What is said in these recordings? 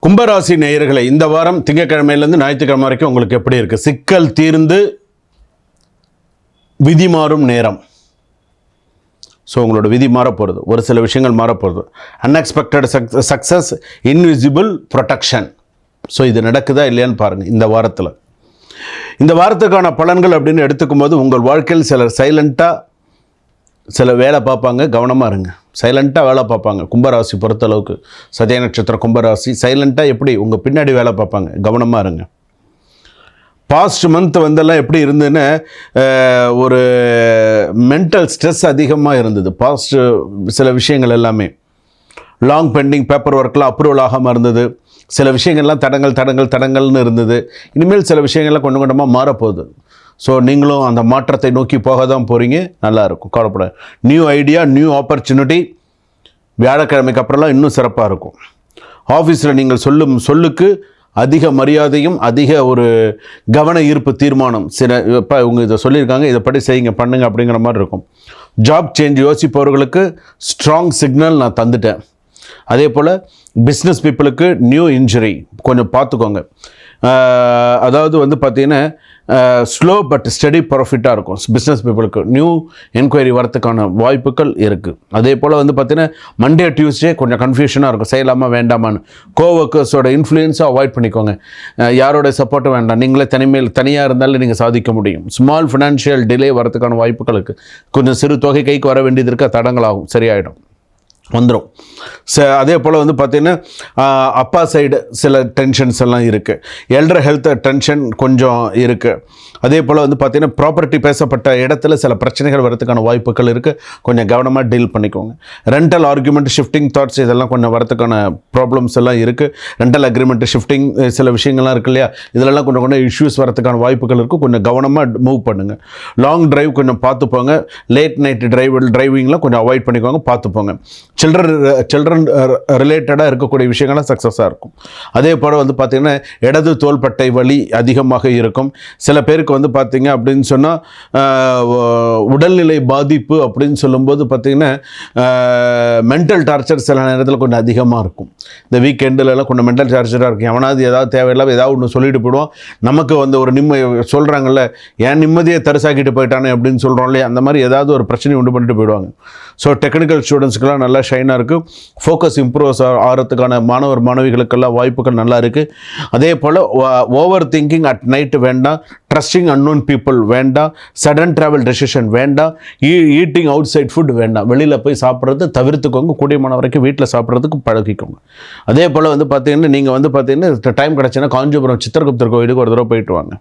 கும்பராசி நேயர்களை இந்த வாரம் திங்கட்கிழமையிலேருந்து ஞாயிற்றுக்கிழமை வரைக்கும் உங்களுக்கு எப்படி இருக்குது? சிக்கல் தீர்ந்து விதி மாறும் நேரம். ஸோ உங்களோட விதி மாறப்போகிறது, ஒரு சில விஷயங்கள் மாறப்போகிறது. Unexpected success, invisible protection. So இது நடக்குதா இல்லையான்னு பாருங்கள் இந்த வாரத்தில். இந்த வாரத்துக்கான பலன்கள் அப்படின்னு எடுத்துக்கும் போது உங்கள் வாழ்க்கையில் சிலர் சைலண்ட்டாக சில வேலை பார்ப்பாங்க, கவனமாக இருங்க. சைலண்ட்டாக வேலை பார்ப்பாங்க. கும்பராசி பொறுத்தளவுக்கு சதய நட்சத்திரம் கும்பராசி சைலண்ட்டாக எப்படி உங்கள் பின்னாடி வேலை பார்ப்பாங்க, கவனமாக இருங்க. பாஸ்ட் மந்த் வந்தெல்லாம் எப்படி இருந்ததுன்னு ஒரு மென்டல் ஸ்ட்ரெஸ் அதிகமாக இருந்தது. பாஸ்ட் சில விஷயங்கள் எல்லாமே லாங் பெண்டிங் பேப்பர் ஒர்க்லாம் அப்ரூவல் ஆகாமல் இருந்தது. சில விஷயங்கள்லாம் தடங்கள்னு இருந்தது. இனிமேல் சில விஷயங்கள்லாம் கொஞ்சம் கொஞ்சமாக மாறப்போகுது. ஸோ நீங்களும் அந்த மாற்றத்தை நோக்கி போக தான் போகிறீங்க. நல்லாயிருக்கும், கவலைப்பட. நியூ ஐடியா, நியூ ஆப்பர்ச்சுனிட்டி வியாழக்கிழமைக்கு அப்புறம்லாம் இன்னும் சிறப்பாக இருக்கும். ஆஃபீஸில் நீங்கள் சொல்லுக்கு அதிக மரியாதையும் அதிக ஒரு கவன ஈர்ப்பு தீர்மானம். இப்போ இவங்க இதை சொல்லியிருக்காங்க, இதை படி செய்யுங்க பண்ணுங்க அப்படிங்கிற மாதிரி இருக்கும். ஜாப் சேஞ்ச் யோசிப்பவர்களுக்கு ஸ்ட்ராங் சிக்னல் நான் தந்துட்டேன். அதே போல் பிஸ்னஸ் பீப்புளுக்கு நியூ இன்ஜுரி கொஞ்சம் பார்த்துக்கோங்க. அதாவது வந்து பார்த்திங்கன்னா ஸ்லோ பட் ஸ்டடி ப்ராஃபிட்டாக இருக்கும். பிஸ்னஸ் பீப்புளுக்கு நியூ என்கொயரி வரத்துக்கான வாய்ப்புகள் இருக்குது. அதே போல் வந்து பார்த்திங்கன்னா மண்டே டியூஸ்டே கொஞ்சம் கன்ஃபியூஷனாக இருக்கும், செய்யலாமா வேண்டாமான்னு. கோவர்க்கர்ஸோட இன்ஃப்ளூயன்ஸை அவாய்ட் பண்ணிக்கோங்க. யாரோட சப்போர்ட்டும் வேண்டாம், நீங்களே தனியாக இருந்தாலும் நீங்கள் சாதிக்க முடியும். ஸ்மால் ஃபினான்ஷியல் டிலே வரத்துக்கான வாய்ப்புகள் இருக்குது. கொஞ்சம் சிறு தொகை கைக்கு வர வேண்டியது இருக்க, தடங்களாகும், சரியாயிடும், வந்துடும். அதே போல் வந்து பார்த்திங்கன்னா அப்பா சைடு சில டென்ஷன்ஸ் எல்லாம் இருக்குது. எல்டர் ஹெல்த் டென்ஷன் கொஞ்சம் இருக்குது. அதே போல் வந்து பார்த்திங்கன்னா ப்ராப்பர்ட்டி பேசப்பட்ட இடத்துல சில பிரச்சனைகள் வரதுக்கான வாய்ப்புகள் இருக்குது. கொஞ்சம் கவனமாக டீல் பண்ணிக்கோங்க. ரெண்டல் ஆர்குமெண்ட், ஷிஃப்டிங் தாட்ஸ் இதெல்லாம் கொஞ்சம் வரதுக்கான ப்ராப்ளம்ஸ் எல்லாம் இருக்குது. ரெண்டல் அக்ரிமெண்ட், ஷிஃப்டிங் சில விஷயங்கள்லாம் இருக்குது இல்லையா, இதெல்லாம் கொஞ்சம் இஷ்யூஸ் வரதுக்கான வாய்ப்புகள் இருக்குது. கொஞ்சம் கவனமாக மூவ் பண்ணுங்கள். லாங் டிரைவ் கொஞ்சம் பார்த்து போங்க. லேட் நைட் டிரைவிங்லாம் கொஞ்சம் அவாய்ட் பண்ணிக்கோங்க, பார்த்து போங்க. சில்ட்ரன் ரிலேட்டடாக இருக்கக்கூடிய விஷயங்கள்லாம் சக்ஸஸாக இருக்கும். அதே போல் வந்து பார்த்திங்கன்னா இடது தோள்பட்டை வலி அதிகமாக இருக்கும். சில பேருக்கு வந்து பார்த்திங்க அப்படின்னு சொன்னால் உடல்நிலை பாதிப்பு அப்படின்னு சொல்லும்போது பார்த்திங்கன்னா மென்டல் டார்ச்சர் சில நேரத்தில் கொஞ்சம் அதிகமாக இருக்கும். இந்த வீக்கெண்டிலலாம் கொஞ்சம் மென்டல் டார்ச்சராக இருக்கும். எவனாவது ஏதாவது தேவையில்லாமல் ஏதாவது ஒன்று சொல்லிட்டு போயிடுவோம். நமக்கு வந்து ஒரு சொல்கிறாங்கல்ல, ஏன் நிம்மதியை தரிசாக்கிட்டு போயிட்டானே அப்படின்னு சொல்கிறோம் இல்லையா, அந்த மாதிரி ஏதாவது ஒரு பிரச்சனை உண்டு பண்ணிட்டு போயிடுவாங்க. ஸோ டெக்னிக்கல் ஸ்டூடெண்ட்ஸ்க்கெல்லாம் நல்லா ஷைனாக இருக்குது. ஃபோக்கஸ் இம்ப்ரூவ்ஸ் ஆகிறதுக்கான மாணவிகளுக்கெல்லாம் வாய்ப்புகள் நல்லா இருக்குது. அதே போல் ஓவர் திங்கிங் அட் நைட் வேண்டாம். ட்ரஸ்டிங் அன்னோன் பீப்புள் வேண்டாம். சடன் ட்ராவல் டெசிஷன் வேண்டாம். ஈட்டிங் அவுட் சைட் ஃபுட் வேண்டாம். வெளியில் போய் சாப்பிட்றது தவிர்த்துக்கோங்க. கூடியமான வரைக்கும் வீட்டில் சாப்பிட்றதுக்கு பழகிக்கோங்க. அதே போல் வந்து பார்த்திங்கன்னா நீங்கள் வந்து பார்த்திங்கன்னா டைம் கிடச்சுன்னா காஞ்சிபுரம் சித்திரகுப்தர் கோயிலுக்கு ஒரு தடவை போயிட்டு வாங்க.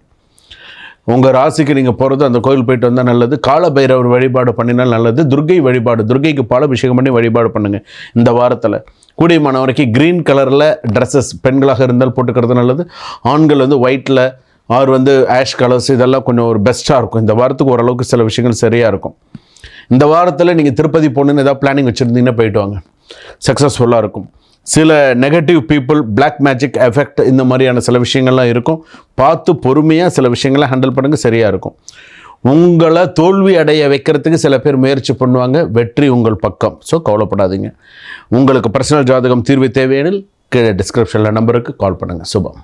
உங்கள் ராசிக்கு நீங்கள் போகிறது அந்த கோயில் போயிட்டு வந்தால் நல்லது. காலபைரவர் வழிபாடு பண்ணினால் நல்லது. துர்கை வழிபாடு, துர்கைக்கு பாலாபிஷேகம் பண்ணி வழிபாடு பண்ணுங்கள் இந்த வாரத்தில். கூடியமான வரைக்கும் க்ரீன் கலரில் ட்ரெஸ்ஸஸ் பெண்களாக இருந்தால் போட்டுக்கிறது நல்லது. ஆண்கள் வந்து ஒயிட்டில் ஆர் வந்து ஆஷ் கலர்ஸ் இதெல்லாம் கொஞ்சம் ஒரு பெஸ்ட்டாக இருக்கும். இந்த வாரத்துக்கு ஓரளவுக்கு சில விஷயங்கள் சரியாக இருக்கும். இந்த வாரத்தில் நீங்கள் திருப்பதி போகணுன்னு ஏதாவது பிளானிங் வச்சுருந்தீங்கன்னா போயிட்டு வாங்க, சக்ஸஸ்ஃபுல்லாக இருக்கும். சில negative people, black magic effect இந்த மாதிரியான சில விஷயங்கள்லாம் இருக்கும். பார்த்து பொறுமையாக சில விஷயங்களை ஹேண்டில் பண்ணுங்கள், சரியாக இருக்கும். உங்களை தோல்வி அடைய வைக்கிறதுக்கு சில பேர் முயற்சி பண்ணுவாங்க, வெற்றி உங்கள் பக்கம். ஸோ கவலைப்படாதீங்க. உங்களுக்கு பர்சனல் ஜாதகம் தீர்வு தேவையெனில் கீழே டிஸ்கிரிப்ஷனில் நம்பருக்கு கால் பண்ணுங்கள். சுபம்.